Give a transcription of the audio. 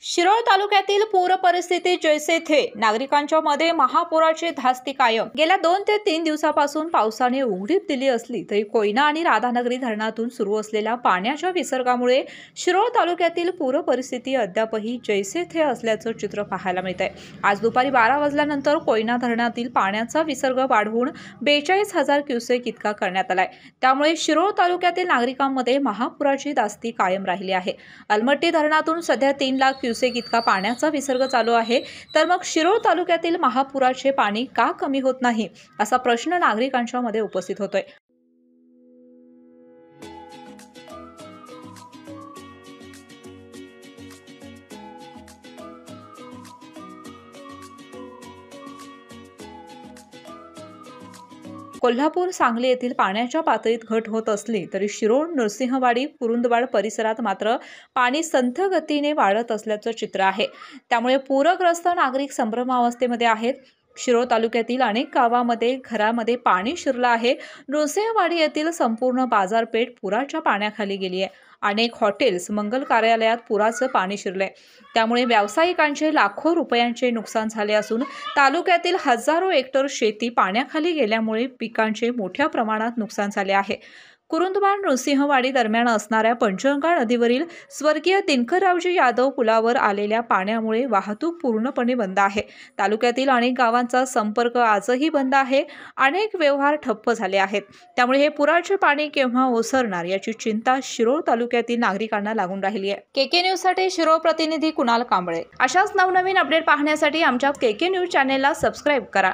शिरोळ तालुक्यातील पूर परिस्थिती जैसे थे, नागरिकांच्या मध्ये महापुराची धास्ती कायम। गेल्या 2 ते 3 दिवसापासून पावसाने उघडीप दिली असली तरी कोयना आणि राधानगरी धरणातून सुरू असलेल्या पाण्याच्या विसर्गामुळे शिरोळ तालुक्यातील पूर परिस्थिती अद्यापही जैसे थे असल्याचं चित्र पाहायला मिळतंय। आज दुपारी 12 वाजल्यानंतर कोयना धरणातील पाण्याचा विसर्ग वाढवून 42,000 क्युसेक इतका करण्यात आलाय। त्यामुळे शिरोळ तालुक्यातील नागरिकांमध्ये महापुराची धास्ती कायम राहिली आहे। अलमट्टी धरणातून सध्या 3 लाख क्युसेक इतका पाण्याचा विसर्ग चालू आहे। तर मग शिरोळ तालुक्यातील महापुराचे पाणी का कमी होत नाही असा प्रश्न नागरिकांच्या मध्ये उपस्थित होतोय। कोल्हापूर सांगली येथील पाण्याच्या पातळीत घट होत असली तरी शिरोळ नृसिंहवाडी कुरुंदवाड परिसरात मात्र पाणी संथ गतीने वाढत असल्याचं चित्र आहे। त्यामुळे पूरग्रस्त नागरिक संभ्रमावस्थेमध्ये आहेत। शिरोळ तालुक्यातील अनेक गावांमध्ये घरामध्ये पाणी शिरलं आहे। नृसिंहवाडी येथील संपूर्ण बाजारपेठ पुराच्या पाण्याखाली गेली आहे। अनेक हॉटेल्स मंगल कार्यालयात पुराचं पाणी शिरलंय। त्यामुळे व्यावसायिकांचे लाखो रुपयांचे नुकसान झाले असून तालुक्यातील हजारो हेक्टर शेती पाण्याखाली गेल्यामुळे पिकांचे मोठ्या प्रमाणात नुकसान झाले आहे। कुरुंदवाड नृसिंहवाडी दरम्यान असणाऱ्या पंचगंगा नदीवरील स्वर्गीय दिनकररावजी यादव पुलावर आलेल्या पाण्यामुळे वाहतूक पूर्णपणे बंद आहे। तालुक्यातील अनेक गावांचा संपर्क आजही बंद आहे। अनेक व्यवहार ठप्प झाले आहेत। त्यामुळे हे पुराचे पाणी केव्हा ओसरणार याची चिंता शिरोळ तालुक्यातील नागरिकांना लागून राहिली आहे। केके न्यूज साठी शिरोळ प्रतिनिधी कुणाल कांबळे। अशाच नवनवीन अपडेट पाहण्यासाठी आमच्या केके न्यूज चॅनेलला सबस्क्राइब करा।